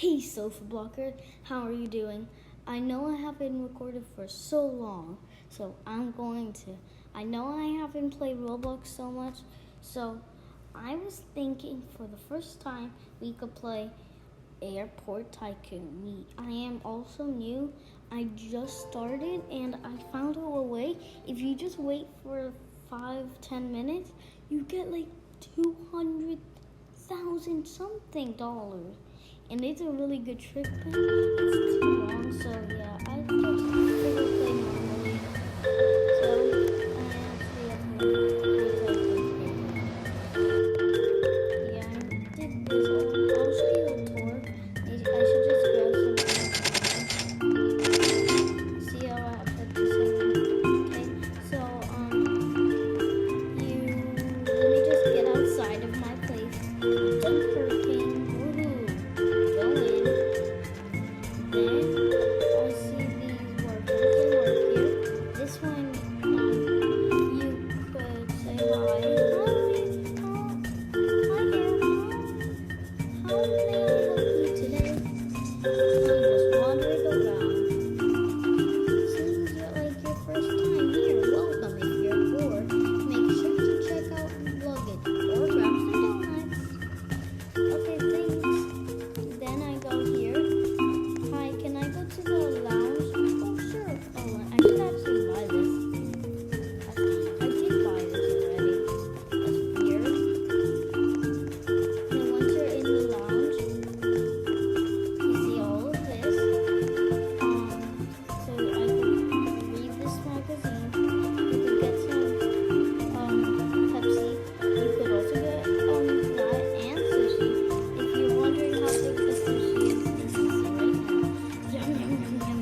Hey Sofa Blocker, how are you doing? I know I haven't recorded for so long, so I know I haven't played Roblox so much, so I was thinking for the first time we could play Airport Tycoon. I am also new. I just started and I found out a way. If you just wait for 5-10 minutes, you get like 200,000 something dollars. And it's a really good trick, but it's too long, so yeah, I just figured play normally. So I actually have to yeah, I did this all. I'll show you a tour. I should just grab some. See how I put this in. Okay, so let me just get outside of my place. Jump hurricane. Woohoo! Go in. Then I see these work. They work here. This one, you could say hi. Hi there. How may I help you today? I'm just wandering around. Seems like your first time here. Welcome. If you're bored, make sure to check out luggage or grab some donuts. Okay, thanks. Then I go here. Hi, can I go to the lounge? Oh, sure. Oh, I should actually buy this. I did buy this already. That's weird. And once you're in the lounge, you see all of this. So I could read this magazine. You could get some Pepsi. You could also get flat and sushi. If you're wondering how big the sushi is, this is right now. Yum, yum, yum, yum, yum.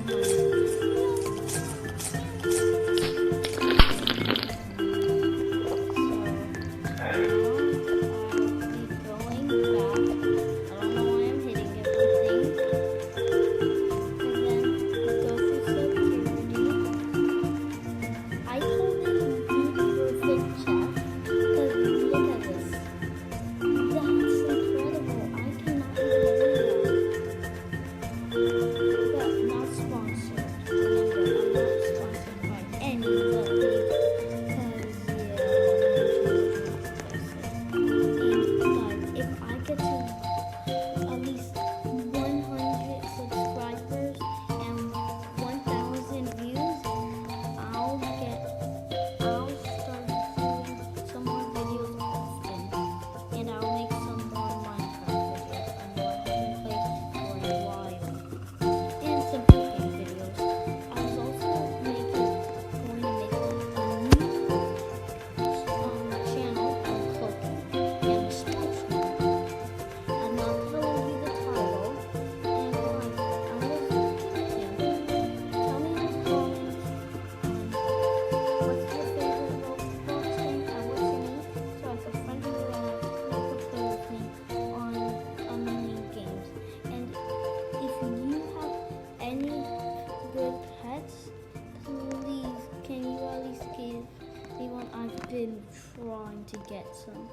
I've been trying to get some.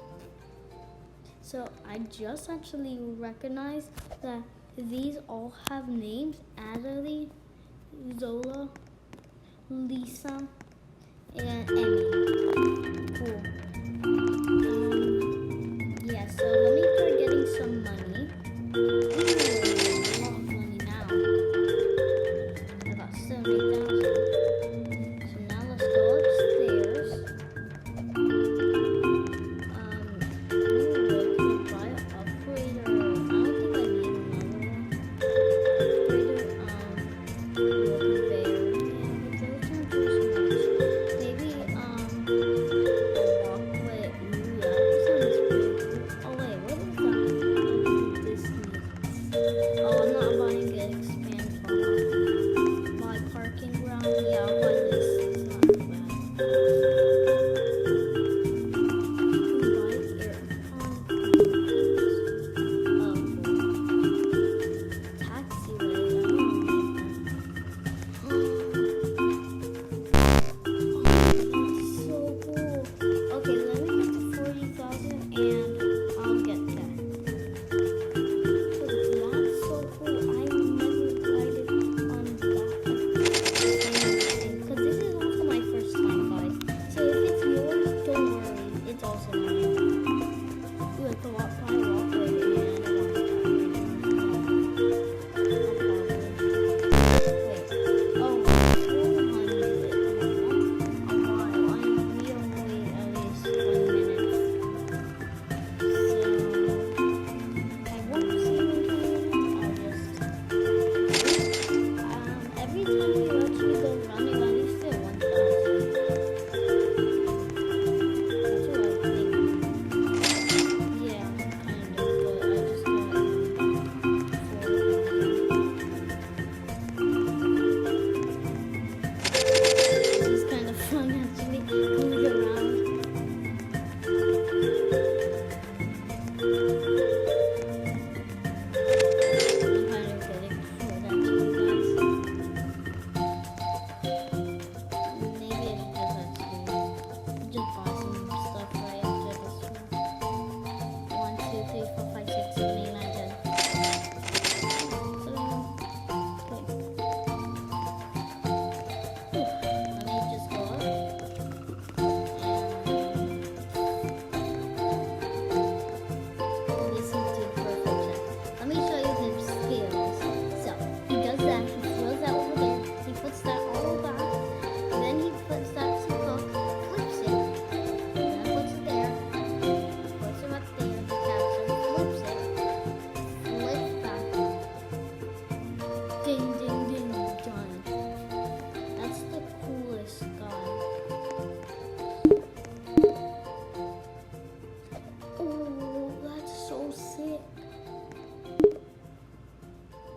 So I just actually recognized that these all have names: Adelie, Zola, Lisa, and Emmy. Cool. Yeah, so let me start getting some money. Ooh, a lot of money now. I got 70,000. So now let's go upstairs. Wait,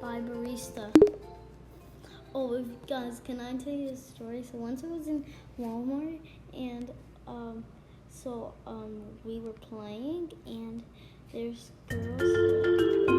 Hi, barista. Oh, guys, can I tell you a story? So once I was in Walmart, and we were playing, and there's girls